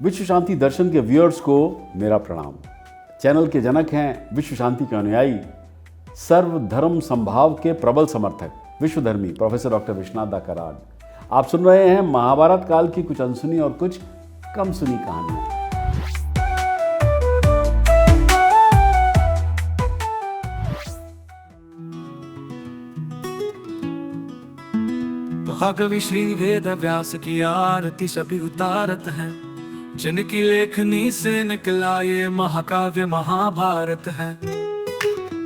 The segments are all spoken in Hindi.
विश्व शांति दर्शन के व्यूअर्स को मेरा प्रणाम। चैनल के जनक हैं विश्व शांति के अनुयायी, सर्वधर्म संभाव के प्रबल समर्थक विश्वधर्मी प्रोफेसर डॉक्टर विश्वनाथ दा कराड। आप सुन रहे हैं महाभारत काल की कुछ अनसुनी और कुछ कम सुनी कहानियां। महाकवि श्री वेद व्यास की आरती सभी उतारत है, जिनकी लेखनी से निकला ये महाकाव्य महाभारत है।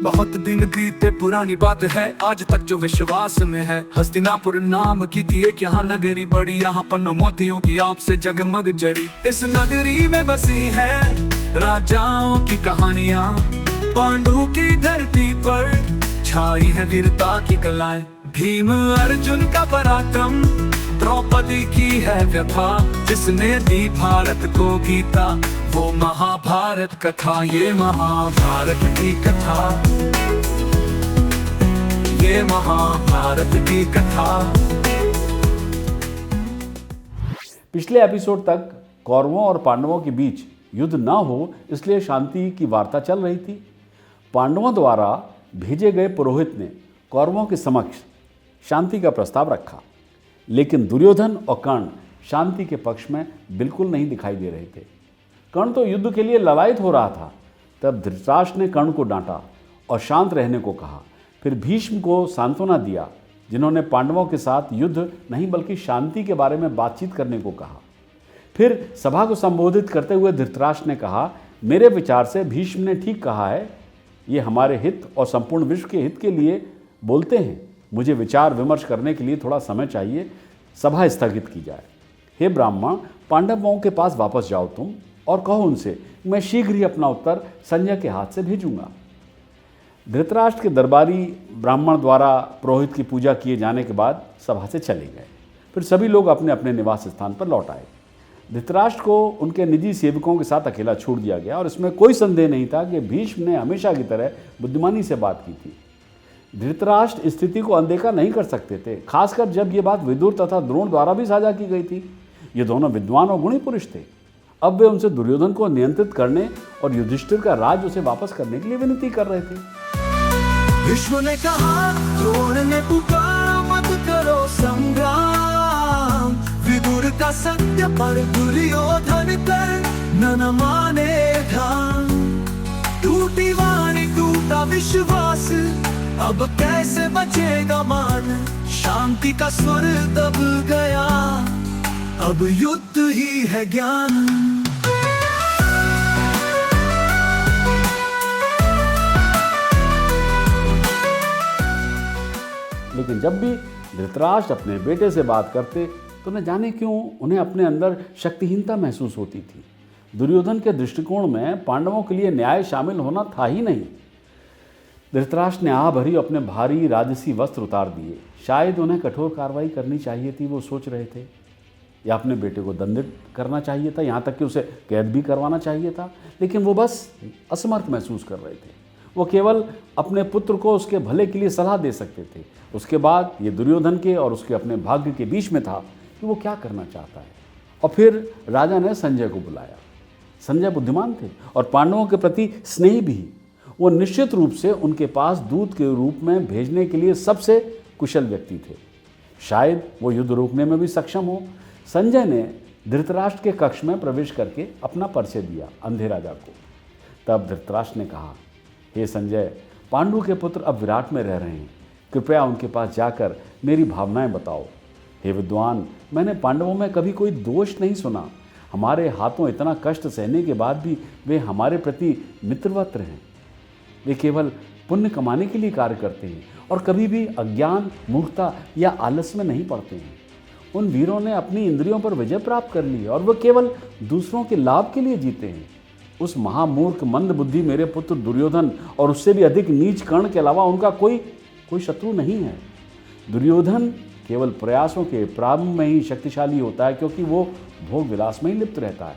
बहुत दिन बीते पुरानी बात है, आज तक जो विश्वास में है। हस्तिनापुर नाम की थी एक यहाँ नगरी बड़ी, यहाँ पन्नो मोतियों की आपसे जगमग जड़ी। इस नगरी में बसी है राजाओं की कहानियाँ, पांडु की धरती पर छाई है वीरता की कलाएं। भीम अर्जुन का पराक्रम, द्रौपदी की है व्यथा, जिसने दी भारत को गीता वो महाभारत कथा। ये महाभारत की कथा, ये महाभारत की कथा। पिछले एपिसोड तक कौरवों और पांडवों के बीच युद्ध ना हो इसलिए शांति की वार्ता चल रही थी। पांडवों द्वारा भेजे गए पुरोहित ने कौरवों के समक्ष शांति का प्रस्ताव रखा, लेकिन दुर्योधन और कर्ण शांति के पक्ष में बिल्कुल नहीं दिखाई दे रहे थे। कर्ण तो युद्ध के लिए ललायत हो रहा था। तब धृतराष्ट्र ने कर्ण को डांटा और शांत रहने को कहा। फिर भीष्म को सांत्वना दिया, जिन्होंने पांडवों के साथ युद्ध नहीं बल्कि शांति के बारे में बातचीत करने को कहा। फिर सभा को संबोधित करते हुए धृतराष्ट्र ने कहा, मेरे विचार से भीष्म ने ठीक कहा है। ये हमारे हित और संपूर्ण विश्व के हित के लिए बोलते हैं। मुझे विचार विमर्श करने के लिए थोड़ा समय चाहिए। सभा स्थगित की जाए। हे ब्राह्मण, पांडवों के पास वापस जाओ तुम और कहो उनसे मैं शीघ्र ही अपना उत्तर संजय के हाथ से भेजूंगा। धृतराष्ट्र के दरबारी ब्राह्मण द्वारा पुरोहित की पूजा किए जाने के बाद सभा से चले गए। फिर सभी लोग अपने अपने निवास स्थान पर लौट आए। धृतराष्ट्र को उनके निजी सेवकों के साथ अकेला छोड़ दिया गया और इसमें कोई संदेह नहीं था कि भीष्म ने हमेशा की तरह बुद्धिमानी से बात की थी। धृतराष्ट्र स्थिति को अनदेखा नहीं कर सकते थे, खासकर जब ये बात विदुर तथा द्रोण द्वारा भी साझा की गई थी। ये दोनों विद्वान और गुणी पुरुष थे। अब वे उनसे दुर्योधन को नियंत्रित करने और युधिष्ठिर का राज उसे वापस करने के लिए विनती कर रहे थे। विष्णु ने कहा, द्रोण ने पुकारा, मत करो संग्राम। विदुर का सत्य पर दुर्योधन कर न माने ध्यान। टूटी वाणी टूटा विश्वास, अब कैसे बचेगा मान। शांति का स्वर दब गया, अब युद्ध ही है ज्ञान। लेकिन जब भी धृतराष्ट्र अपने बेटे से बात करते तो न जाने क्यों उन्हें अपने अंदर शक्तिहीनता महसूस होती थी। दुर्योधन के दृष्टिकोण में पांडवों के लिए न्याय शामिल होना था ही नहीं। धृतराष्ट्र ने आह भरी अपने भारी राजसी वस्त्र उतार दिए। शायद उन्हें कठोर कार्रवाई करनी चाहिए थी, वो सोच रहे थे, या अपने बेटे को दंडित करना चाहिए था, यहाँ तक कि उसे कैद भी करवाना चाहिए था। लेकिन वो बस असमर्थ महसूस कर रहे थे। वो केवल अपने पुत्र को उसके भले के लिए सलाह दे सकते थे। उसके बाद ये दुर्योधन के और उसके अपने भाग्य के बीच में था कि वो क्या करना चाहता है। और फिर राजा ने संजय को बुलाया। संजय बुद्धिमान थे और पांडवों के प्रति स्नेही भी। वो निश्चित रूप से उनके पास दूत के रूप में भेजने के लिए सबसे कुशल व्यक्ति थे। शायद वो युद्ध रोकने में भी सक्षम हो। संजय ने धृतराष्ट्र के कक्ष में प्रवेश करके अपना परिचय दिया अंधे राजा को। तब धृतराष्ट्र ने कहा, हे संजय, पांडु के पुत्र अब विराट में रह रहे हैं। कृपया उनके पास जाकर मेरी भावनाएं बताओ। हे विद्वान, मैंने पांडवों में कभी कोई दोष नहीं सुना। हमारे हाथों इतना कष्ट सहने के बाद भी वे हमारे प्रति मित्रवत हैं। वे केवल पुण्य कमाने के लिए कार्य करते हैं और कभी भी अज्ञान, मूर्खता या आलस में नहीं पड़ते हैं। उन वीरों ने अपनी इंद्रियों पर विजय प्राप्त कर ली और वे केवल दूसरों के लाभ के लिए जीते हैं। उस महामूर्ख मंद बुद्धि मेरे पुत्र दुर्योधन और उससे भी अधिक नीच कर्ण के अलावा उनका कोई शत्रु नहीं है। दुर्योधन केवल प्रयासों के प्रारंभ में ही शक्तिशाली होता है, क्योंकि वो भोग विलास में ही लिप्त रहता है।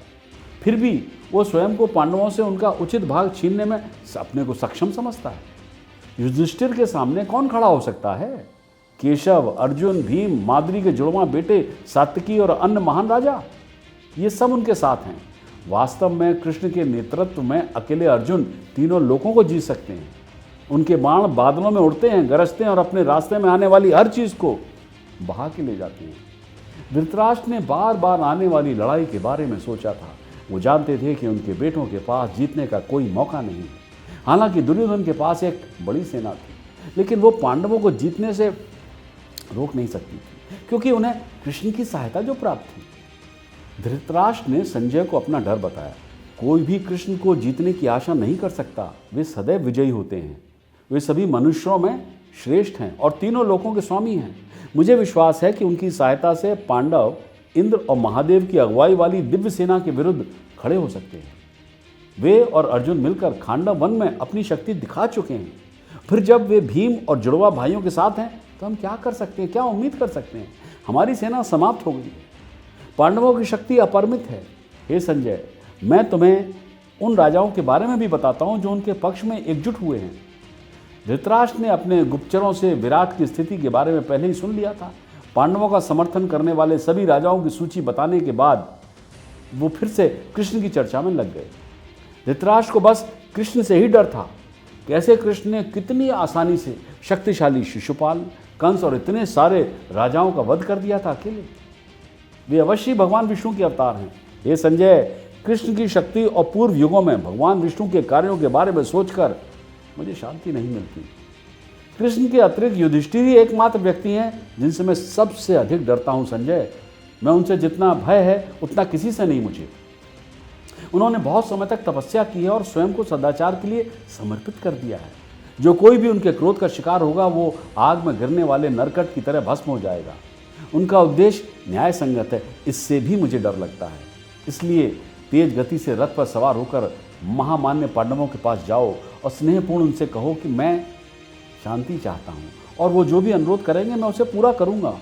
फिर भी वो स्वयं को पांडवों से उनका उचित भाग छीनने में अपने को सक्षम समझता है। युधिष्ठिर के सामने कौन खड़ा हो सकता है? केशव, अर्जुन, भीम, माद्री के जुड़वां बेटे सात्यकी और अन्य महान राजा। ये सब उनके साथ हैं। वास्तव में कृष्ण के नेतृत्व में अकेले अर्जुन तीनों लोकों को जीत सकते हैं। उनके बाण बादलों में उड़ते हैं, गरजते हैं और अपने रास्ते में आने वाली हर चीज को बहा के ले जाते हैं। धृतराष्ट्र ने बार बार आने वाली लड़ाई के बारे में सोचा था। वो जानते थे कि उनके बेटों के पास जीतने का कोई मौका नहीं है। हालांकि दुर्योधन के पास एक बड़ी सेना थी, लेकिन वो पांडवों को जीतने से रोक नहीं सकती थी, क्योंकि उन्हें कृष्ण की सहायता जो प्राप्त थी। धृतराष्ट्र ने संजय को अपना डर बताया। कोई भी कृष्ण को जीतने की आशा नहीं कर सकता। वे सदैव विजयी होते हैं। वे सभी मनुष्यों में श्रेष्ठ हैं और तीनों लोकों के स्वामी हैं। मुझे विश्वास है कि उनकी सहायता से पांडव इंद्र और महादेव की अगुवाई वाली दिव्य सेना के विरुद्ध खड़े हो सकते हैं। वे और अर्जुन मिलकर खांडव वन में अपनी शक्ति दिखा चुके हैं। फिर जब वे भीम और जुड़वा भाइयों के साथ हैं तो हम क्या कर सकते हैं, क्या उम्मीद कर सकते हैं? हमारी सेना समाप्त हो गई है। पांडवों की शक्ति अपरिमित है। हे संजय, मैं तुम्हें उन राजाओं के बारे में भी बताता हूं जो उनके पक्ष में एकजुट हुए हैं। धृतराष्ट्र ने अपने गुप्तचरों से विराट की स्थिति के बारे में पहले ही सुन लिया था। पांडवों का समर्थन करने वाले सभी राजाओं की सूची बताने के बाद वो फिर से कृष्ण की चर्चा में लग गए। धृतराष्ट्र को बस कृष्ण से ही डर था। कैसे कृष्ण ने कितनी आसानी से शक्तिशाली शिशुपाल, कंस और इतने सारे राजाओं का वध कर दिया था अकेले। वे अवश्य भगवान विष्णु के अवतार हैं। हे संजय, कृष्ण की शक्ति और पूर्व युगों में भगवान विष्णु के कार्यों के बारे में सोचकर मुझे शांति नहीं मिलती। कृष्ण के अतिरिक्त युधिष्ठिर ही एकमात्र व्यक्ति हैं जिनसे मैं सबसे अधिक डरता हूं संजय। मैं उनसे जितना भय है उतना किसी से नहीं मुझे। उन्होंने बहुत समय तक तपस्या की है और स्वयं को सदाचार के लिए समर्पित कर दिया है। जो कोई भी उनके क्रोध का शिकार होगा वो आग में गिरने वाले नरकट की तरह भस्म हो जाएगा। उनका उद्देश्य न्याय संगत है, इससे भी मुझे डर लगता है। इसलिए तेज गति से रथ पर सवार होकर महामान्य पांडवों के पास जाओ और स्नेहपूर्ण उनसे कहो कि मैं शांति चाहता हूँ और वो जो भी अनुरोध करेंगे मैं उसे पूरा करूँगा।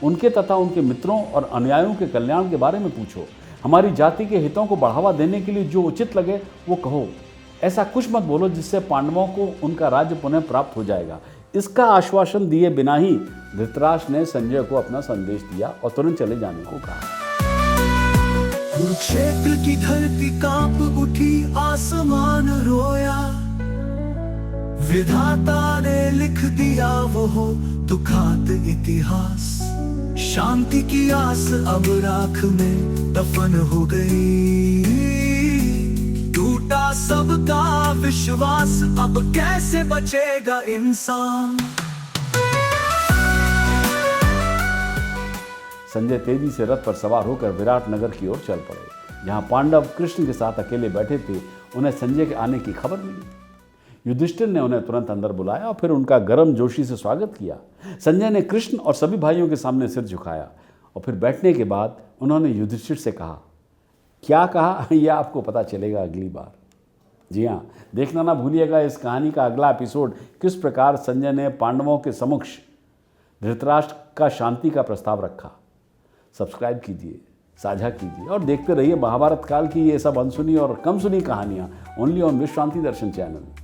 उनके तथा उनके मित्रों और अनुयायियों के कल्याण के बारे में पूछो। हमारी जाति के हितों को बढ़ावा देने के लिए जो उचित लगे वो कहो। ऐसा कुछ मत बोलो जिससे पांडवों को उनका राज्य पुनः प्राप्त हो जाएगा। इसका आश्वासन दिए बिना ही धृतराष्ट्र ने संजय को अपना संदेश दिया और तुरंत चले जाने को कहा। कुरुक्षेत्र की धरती कांप उठी, आसमान रोया। विधाता ने लिख दिया वो हो दुखांत इतिहास। शांति की आस अब राख में दफन हो गई। टूटा सबका विश्वास, अब कैसे बचेगा इंसान। संजय तेजी से रथ पर सवार होकर विराट नगर की ओर चल पड़े। जहां पांडव कृष्ण के साथ अकेले बैठे थे, उन्हें संजय के आने की खबर मिली। युधिष्ठिर ने उन्हें तुरंत अंदर बुलाया और फिर उनका गर्म जोशी से स्वागत किया। संजय ने कृष्ण और सभी भाइयों के सामने सिर झुकाया और फिर बैठने के बाद उन्होंने युधिष्ठिर से कहा। क्या कहा यह आपको पता चलेगा अगली बार। जी हाँ, देखना ना भूलिएगा इस कहानी का अगला एपिसोड, किस प्रकार संजय ने पांडवों के समक्ष धृतराष्ट्र का शांति का प्रस्ताव रखा। सब्सक्राइब कीजिए, साझा कीजिए और देखते रहिए महाभारत काल की ये सब अनसुनी और कम सुनी कहानियाँ ओनली ऑन विश्व शांति दर्शन चैनल।